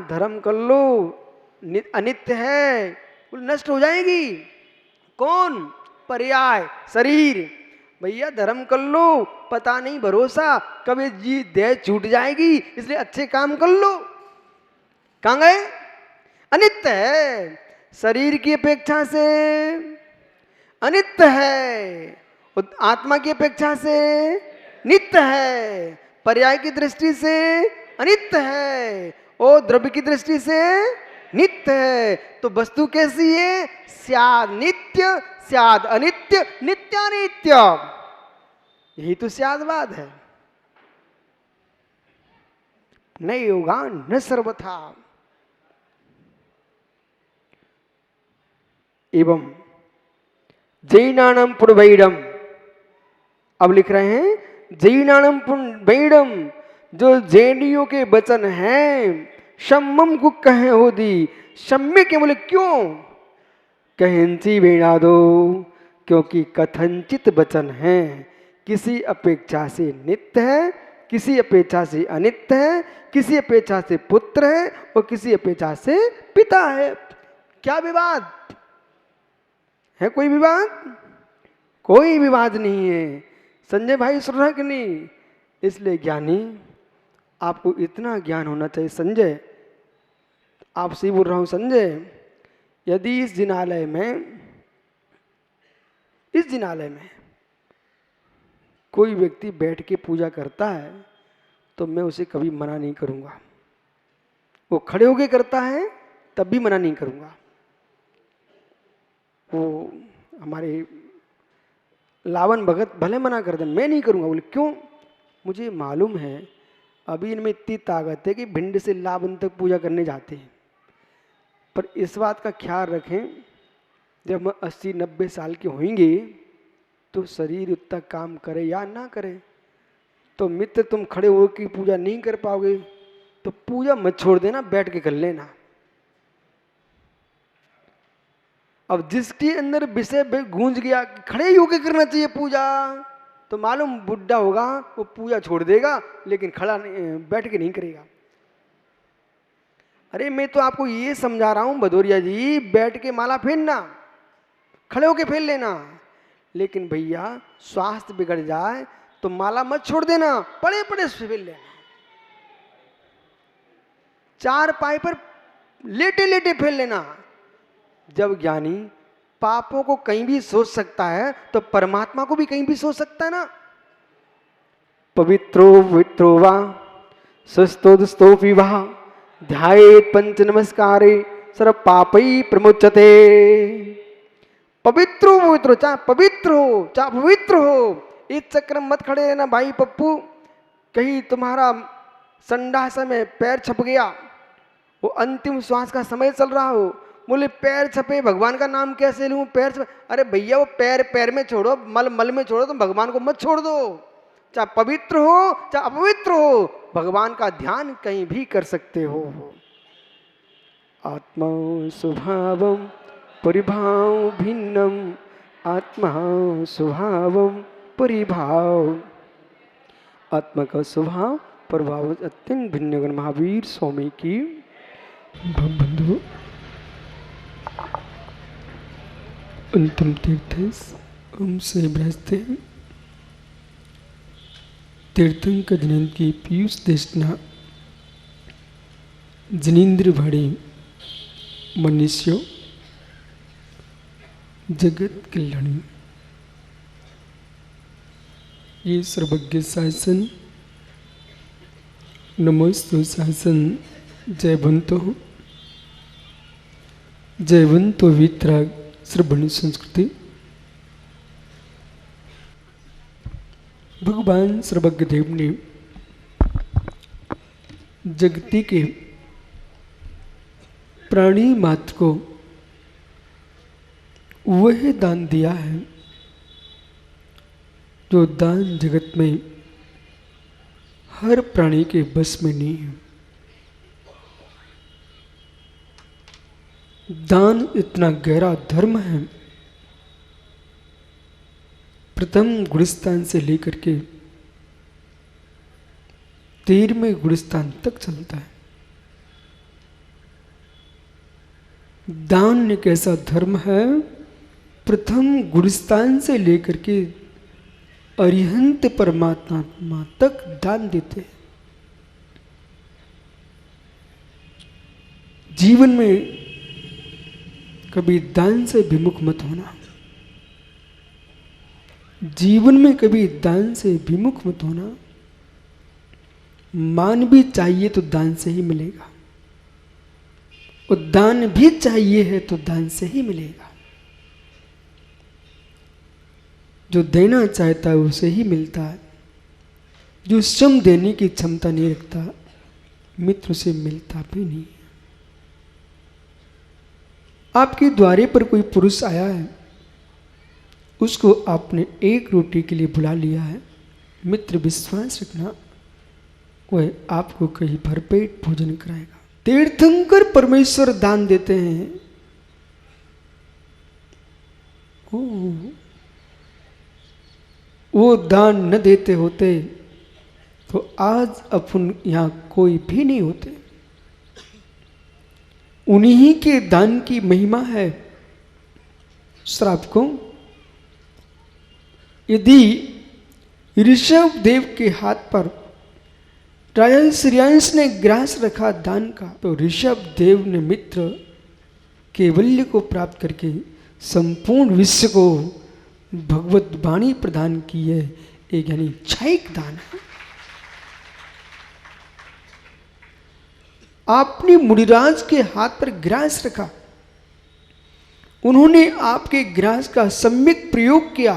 धर्म कर लो, अनित्य है, नष्ट हो जाएगी। कौन? पर्याय शरीर। भैया धर्म कर लो, पता नहीं भरोसा कभी जी देह छूट जाएगी, इसलिए अच्छे काम कर लो। कहाँ गए? अनित्य है, शरीर की अपेक्षा से अनित्य है, आत्मा की अपेक्षा से नित्य है, पर्याय की दृष्टि से अनित्य है और द्रव्य की दृष्टि से नित्य है। तो वस्तु कैसी है? स्याद नित्य स्याद अनित्य नित्यानित्य, यही तो स्यादवाद है। न योगा न सर्वथा। एवं जैनानम पुरवैडम, अब लिख रहे हैं जैनानम पुरवैडम, जो जैनियों के वचन हैं, सम्मम को कहे हो दी। सम्य के बोले क्यों? कहंसी वेणा दो, क्योंकि कथनचित वचन हैं, किसी अपेक्षा से नित्य है, किसी अपेक्षा से अनित्य है, किसी अपेक्षा से पुत्र है और किसी अपेक्षा से पिता है। क्या विवाद है? कोई विवाद? कोई विवाद नहीं है। संजय भाई सुन रहा कि नहीं? इसलिए ज्ञानी, आपको इतना ज्ञान होना चाहिए। संजय, आपसे बोल रहा हूं संजय, यदि इस जिनालय में कोई व्यक्ति बैठ के पूजा करता है तो मैं उसे कभी मना नहीं करूंगा। वो खड़े होके करता है तब भी मना नहीं करूंगा। वो हमारे लावन भगत भले मना कर दे, मैं नहीं करूंगा। बोले क्यों? मुझे मालूम है अभी इनमें इतनी ताकत है कि भिंड से लावन तक पूजा करने जाते हैं। पर इस बात का ख्याल रखें, जब हम 80-90 साल के होंगे तो शरीर उतना काम करे या ना करे, तो मित्र तुम खड़े होकर पूजा नहीं कर पाओगे तो पूजा मत छोड़ देना, बैठ के कर लेना। अब जिसके अंदर विषय गूंज गया कि खड़े ही होकर करना चाहिए पूजा, तो मालूम बुढ़ा होगा वो पूजा छोड़ देगा, लेकिन खड़ा नहीं, बैठ के नहीं करेगा। अरे मैं तो आपको ये समझा रहा हूं भदौरिया जी, बैठ के माला फेरना, खड़े होके फेर लेना, लेकिन भैया स्वास्थ्य बिगड़ जाए तो माला मत छोड़ देना, पड़े पड़े फेर लेना। चार पाई पर लेटे लेटे फेर लेना। जब ज्ञानी पापों को कहीं भी सोच सकता है तो परमात्मा को भी कहीं भी सोच सकता है ना। पवित्रो पवित्रो वा सुस्तोदस्तो विवाह ध्यायेत पंच नमस्कारे सर्व पापई प्रमुच्यते। पवित्रो पवित्रो, चाहे पवित्र हो चाहे पवित्र हो, इस चक्र में मत खड़े रहना भाई पप्पू। कहीं तुम्हारा संडास में पैर छप गया, वो अंतिम श्वास का समय चल रहा हो, बोले पैर छपे, भगवान का नाम कैसे लूं, पैर छपे। अरे भैया वो पैर पैर में छोड़ो, मल मल में छोड़ो, तुम भगवान को मत छोड़ दो। चाहे पवित्र हो चाहे अपवित्र हो, भगवान का ध्यान कहीं भी कर सकते हो। आत्मा स्वभावम परिभाव भिन्नम, आत्मा स्वभावम परिभाव। आत्मा का स्वभाव प्रभाव अत्यंत भिन्न। महावीर स्वामी की बंधु अंतिम तीर्थ हमसे बृहस्ते तीर्थंकर जनिंद की पीयूष देशना जनिंद्र भाड़ी मनुष्यो जगत कल्याणी। ये सर्वज्ञ शासन नमोस्तु शासन जयवंतो वितराग श्रवण संस्कृति। भगवान सर्वज्ञ देव ने जगती के प्राणी मात्र को वह दान दिया है जो दान जगत में हर प्राणी के बस में नहीं है। दान इतना गहरा धर्म है, प्रथम गुणस्थान से लेकर के 13वें गुणस्थान तक चलता है। दान एक ऐसा धर्म है, प्रथम गुरुस्थान से लेकर के अरिहंत परमात्मा तक दान देते हैं। जीवन में कभी दान से विमुख मत होना, जीवन में कभी दान से विमुख मत होना। मान भी चाहिए तो दान से ही मिलेगा, और दान भी चाहिए है तो दान से ही मिलेगा। जो देना चाहता है उसे ही मिलता है। जो श्रम देने की क्षमता नहीं रखता, मित्र से मिलता भी नहीं। आपके द्वारे पर कोई पुरुष आया है, उसको आपने एक रोटी के लिए बुला लिया है, मित्र विश्वास रखना वह आपको कहीं भरपेट भोजन कराएगा। तीर्थंकर परमेश्वर दान देते हैं। वो दान न देते होते तो आज अपन यहां कोई भी नहीं होते। उन्हीं के दान की महिमा है। श्रावकों, यदि ऋषभ देव के हाथ पर राजा श्रेयांश ने ग्रास रखा दान का, तो ऋषभ देव ने मित्र कैवल्य को प्राप्त करके संपूर्ण विश्व को भगवत वाणी प्रदान की है। एक यानी क्षयिक दान है। आपने मुनिराज के हाथ पर ग्रास रखा, उन्होंने आपके ग्रास का सम्यक प्रयोग किया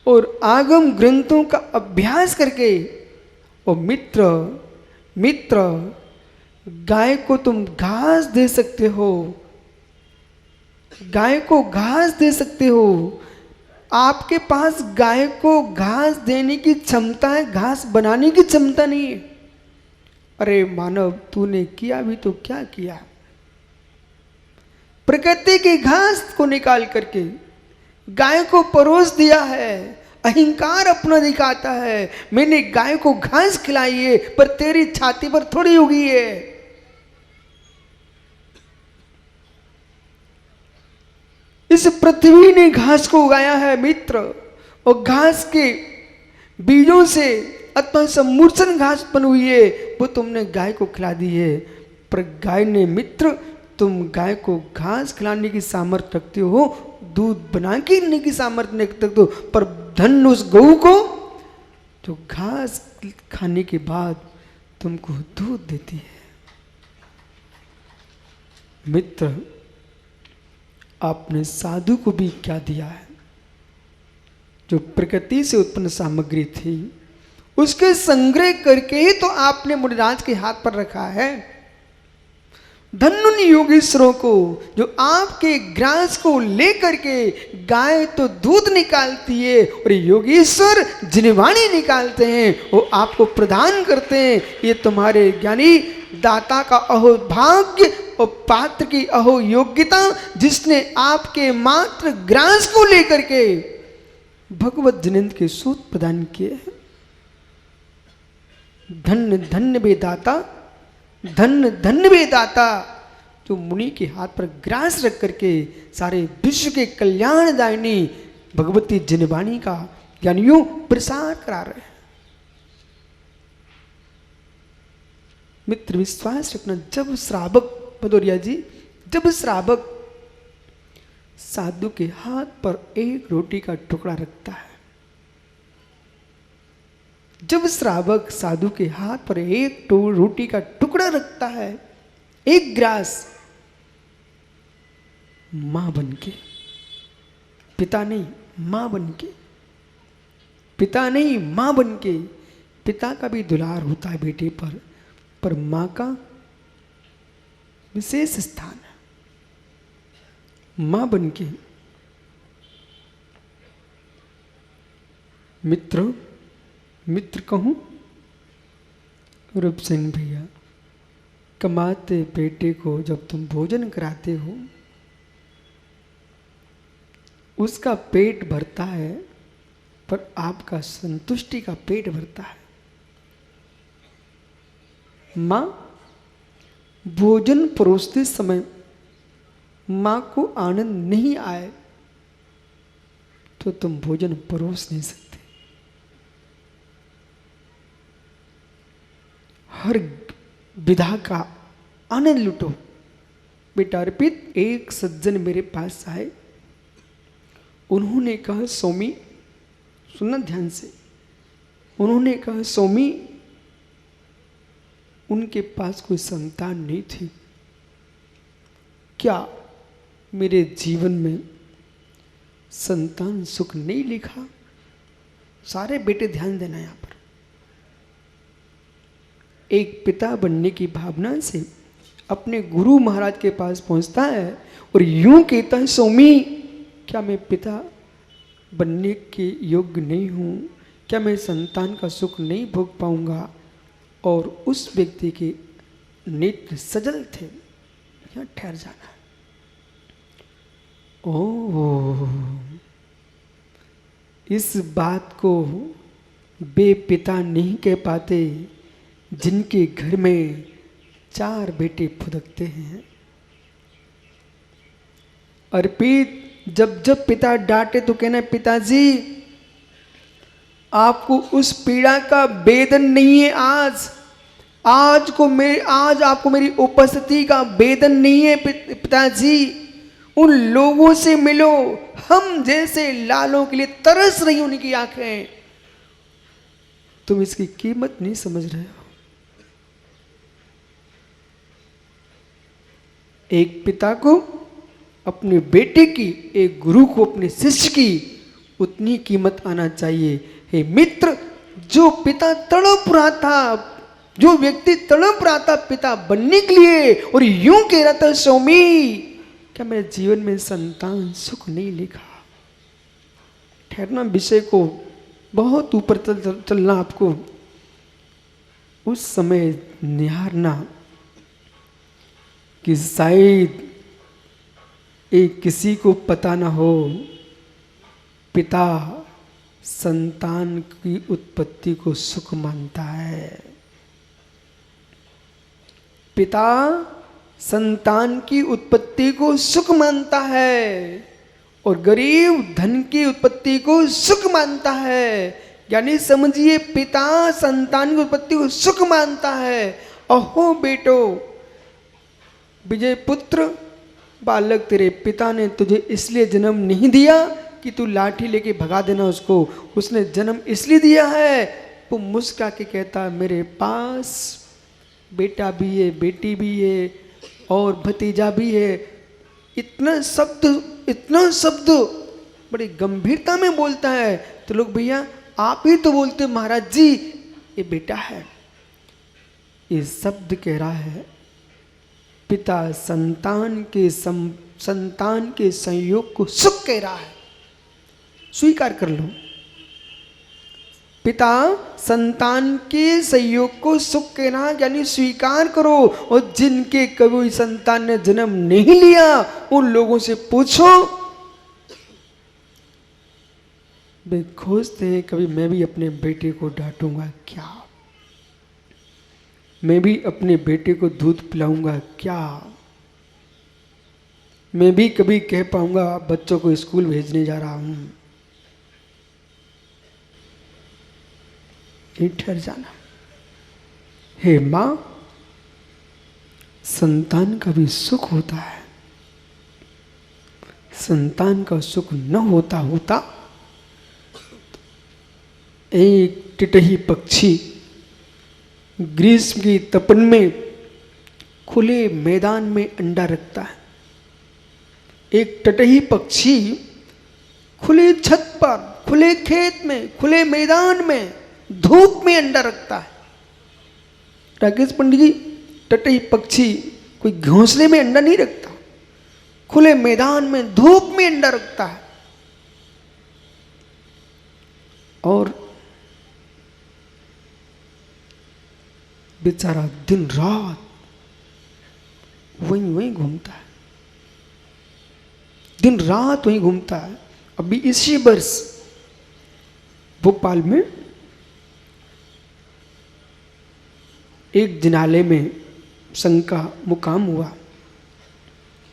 और आगम ग्रंथों का अभ्यास करके, और मित्र गाय को तुम घास दे सकते हो, गाय को घास दे सकते हो। आपके पास गाय को घास देने की क्षमता है, घास बनाने की क्षमता नहीं है। अरे मानव, तूने किया भी तो क्या किया? प्रकृति की घास को निकाल करके गाय को परोस दिया है। अहंकार अपना दिखाता है, मैंने गाय को घास खिलाई है, पर तेरी छाती पर थोड़ी उगी है। इस पृथ्वी ने घास को उगाया है मित्र, और घास के बीजों से अथवा समूर्छन घास उत्पन्न हुई है, वो तुमने गाय को खिला दी है। पर गाय ने मित्र, तुम गाय को घास खिलाने की सामर्थ्य रखते हो, दूध बना के देने की सामर्थ्य नहीं रखते हो, पर धन उस गऊ को जो घास खाने के बाद तुमको दूध देती है। मित्र, आपने साधु को भी क्या दिया है? जो प्रकृति से उत्पन्न सामग्री थी उसके संग्रह करके ही तो आपने मुनिराज के हाथ पर रखा है। धन्य उन योगेश्वरों को जो आपके ग्रास को लेकर के गाय तो दूध निकालती है और योगेश्वर जिनवाणी निकालते हैं, वो आपको प्रदान करते हैं। ये तुम्हारे ज्ञानी दाता का अहो भाग्य और पात्र की अहो योग्यता, जिसने आपके मात्र ग्रास को लेकर के भगवत जिनेन्द्र के सूत प्रदान किए हैं। धन्य धन्य वे दाता, धन्य धन्य वे दाता, जो मुनि के हाथ पर ग्रास रख करके सारे विश्व के कल्याणदायिनी भगवती जिनवाणी का ज्ञानियों प्रसार करा रहे हैं। मित्र, विश्वास रखना, जब श्रावक भदौरिया जी, जब श्रावक साधु के हाथ पर एक रोटी का टुकड़ा रखता है, जब श्रावक साधु के हाथ पर एक रोटी का टुकड़ा रखता है, एक ग्रास, मां बनके, पिता नहीं मां बनके, पिता नहीं मां बनके, पिता का भी दुलार होता है बेटे पर मां का विशेष स्थान है। मां बनके मित्र कहूं, रूप सिंह भैया, कमाते बेटे को जब तुम भोजन कराते हो, उसका पेट भरता है, पर आपका संतुष्टि का पेट भरता है। मां भोजन परोसते समय मां को आनंद नहीं आए तो तुम भोजन परोस नहीं सकते। हर विधा का आनंद लुटो। बेटा अर्पित, एक सज्जन मेरे पास आए, उन्होंने कहा स्वामी, सुनना ध्यान से, उन्होंने कहा स्वामी उनके पास कोई संतान नहीं थी, क्या मेरे जीवन में संतान सुख नहीं लिखा? सारे बेटे ध्यान देना यहां पर। एक पिता बनने की भावना से अपने गुरु महाराज के पास पहुंचता है और यूं कहता है स्वामी क्या मैं पिता बनने के योग्य नहीं हूं? क्या मैं संतान का सुख नहीं भोग पाऊंगा? और उस व्यक्ति के नेत्र सजल थे। यहां ठहर जाना। ओह, इस बात को वे पिता नहीं कह पाते जिनके घर में 4 बेटे फुदकते हैं। अर्पित, जब जब पिता डांटे तो कहना पिताजी आपको उस पीड़ा का वेदन नहीं है। आज आपको मेरी उपस्थिति का वेदन नहीं है पिताजी। उन लोगों से मिलो, हम जैसे लालों के लिए तरस रही उनकी आंखें। तुम इसकी कीमत नहीं समझ रहे हो। एक पिता को अपने बेटे की, एक गुरु को अपने शिष्य की उतनी कीमत आना चाहिए। हे मित्र, जो पिता तड़प रहा था, जो व्यक्ति तड़प रहा था पिता बनने के लिए और यूं कह रहा था स्वामी क्या मेरे जीवन में संतान सुख नहीं लिखा? ठहरना, विषय को बहुत ऊपर चलना आपको। उस समय निहारना कि शायद एक किसी को पता ना हो, पिता संतान की उत्पत्ति को सुख मानता है। पिता संतान की उत्पत्ति को सुख मानता है और गरीब धन की उत्पत्ति को सुख मानता है। यानी समझिए, पिता संतान की उत्पत्ति को सुख मानता है। अहो बेटो, विजय पुत्र, बालक, तेरे पिता ने तुझे इसलिए जन्म नहीं दिया कि तू लाठी लेके भगा देना उसको। उसने जन्म इसलिए दिया है। वो मुस्कुरा के कहता है मेरे पास बेटा भी है, बेटी भी है और भतीजा भी है। इतना शब्द बड़ी गंभीरता में बोलता है। तो लोग, भैया आप ही तो बोलते महाराज जी ये बेटा है। ये शब्द कह रहा है पिता संतान के संयोग को सुख कह रहा है। स्वीकार कर लो, पिता संतान के संयोग को सुख कहना, यानी स्वीकार करो। और जिनके कभी संतान ने जन्म नहीं लिया उन लोगों से पूछो, वे खोजते हैं कभी मैं भी अपने बेटे को डांटूंगा क्या, मैं भी अपने बेटे को दूध पिलाऊंगा क्या, मैं भी कभी कह पाऊंगा बच्चों को स्कूल भेजने जा रहा हूं। ठहर जाना। हे मां, संतान का भी सुख होता है। संतान का सुख न होता एक टिटही पक्षी ग्रीष्म की तपन में खुले मैदान में अंडा रखता है। एक टिटही पक्षी खुले छत पर, खुले खेत में, खुले मैदान में, धूप में अंडा रखता है। राकेश पंडित जी, टिटही पक्षी कोई घोंसले में अंडा नहीं रखता, खुले मैदान में, धूप में अंडा रखता है। और बेचारा दिन रात वहीं घूमता है, दिन रात वहीं घूमता है। अभी इसी वर्ष भोपाल में एक जिनालय में संघ का मुकाम हुआ।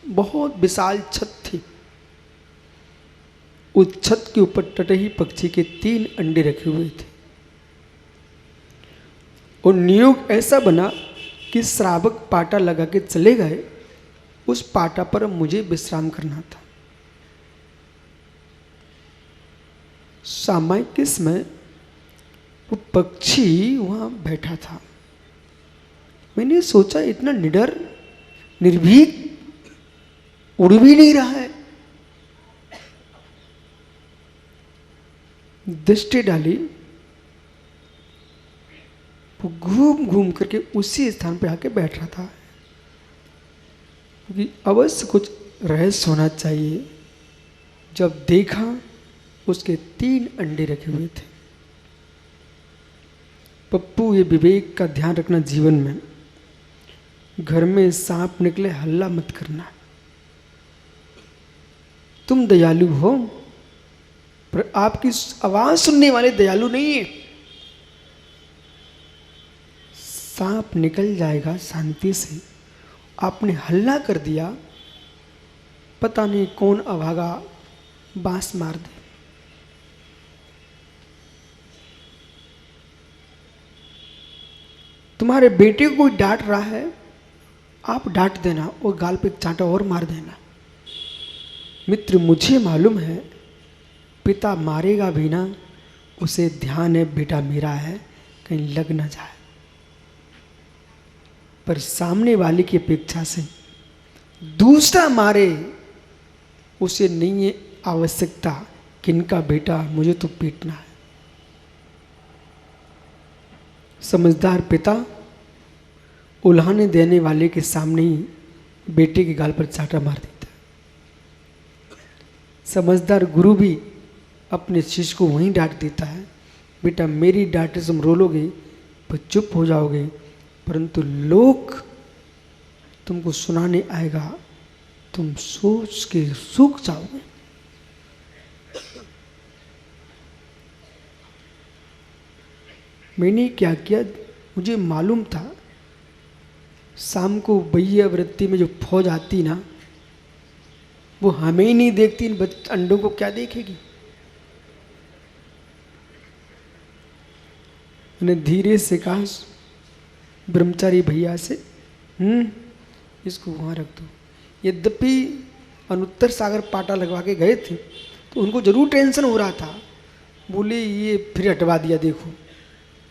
बहुत विशाल छत थी। उस छत के ऊपर टटही पक्षी के 3 अंडे रखे हुए थे और नियोग ऐसा बना कि श्रावक पाटा लगा के चले गए। उस पाटा पर मुझे विश्राम करना था। सामायिक के समय वो पक्षी वहां बैठा था। मैंने सोचा इतना निडर निर्भीक उड़ भी नहीं रहा है। दृष्टि डाली, वो घूम घूम करके उसी स्थान पे आके बैठ रहा था, क्योंकि अवश्य कुछ रहस्य होना चाहिए। जब देखा उसके 3 अंडे रखे हुए थे। पप्पू, ये विवेक का ध्यान रखना जीवन में। घर में सांप निकले हल्ला मत करना। तुम दयालु हो, पर आपकी आवाज सुनने वाले दयालु नहीं है। सांप निकल जाएगा शांति से। आपने हल्ला कर दिया, पता नहीं कौन अभागा बांस मार दे। तुम्हारे बेटे को कोई डांट रहा है, आप डांट देना और गाल पे चांटा और मार देना। मित्र, मुझे मालूम है पिता मारेगा भी ना, उसे ध्यान है बेटा मेरा है, कहीं लग ना जाए। पर सामने वाले की अपेक्षा से दूसरा मारे, उसे नहीं है आवश्यकता किनका बेटा मुझे तो पीटना है। समझदार पिता उल्हाने देने वाले के सामने ही बेटे के गाल पर चांटा मार देता है। समझदार गुरु भी अपने शिष्य को वहीं डांट देता है, बेटा मेरी डांट से तुम रोलोगे पर चुप हो जाओगे, परंतु लोग तुमको सुनाने आएगा, तुम सोच के सूख जाओगे। मैंने क्या किया, मुझे मालूम था शाम को बैया वृत्ति में जो फौज आती ना, वो हमें ही नहीं देखती, इन अंडों को क्या देखेगी। मैंने धीरे से कहा ब्रह्मचारी भैया से, इसको वहाँ रख दो। यद्यपि अनुत्तर सागर पाटा लगवा के गए थे तो उनको जरूर टेंशन हो रहा था। बोले ये फिर हटवा दिया, देखो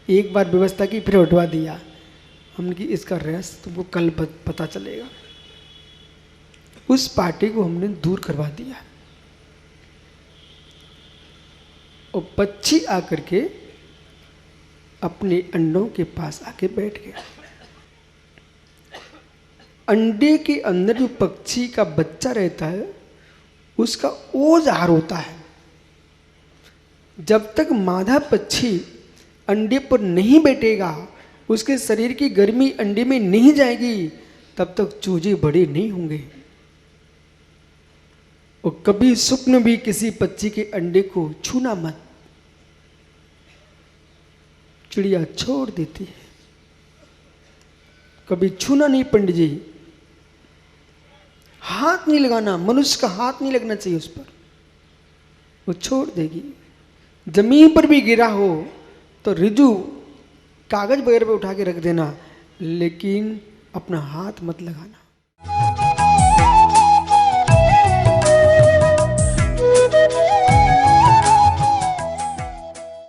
एक बार व्यवस्था की फिर हटवा दिया। हमने कि इसका रहस्य तुमको कल पता चलेगा। उस पाटे को हमने दूर करवा दिया और पक्षी आकर के अपने अंडों के पास आके बैठ गया। अंडे के अंदर जो पक्षी का बच्चा रहता है उसका ओज आहार होता है। जब तक मादा पक्षी अंडे पर नहीं बैठेगा, उसके शरीर की गर्मी अंडे में नहीं जाएगी, तब तक चूजे बड़े नहीं होंगे। और कभी स्वप्न भी किसी पक्षी के अंडे को छूना मत, चिड़िया छोड़ देती है। कभी छूना नहीं पंडित जी, हाथ नहीं लगाना, मनुष्य का हाथ नहीं लगना चाहिए उस पर, वो छोड़ देगी। जमीन पर भी गिरा हो तो रिजू कागज वगैरह पे उठा के रख देना, लेकिन अपना हाथ मत लगाना।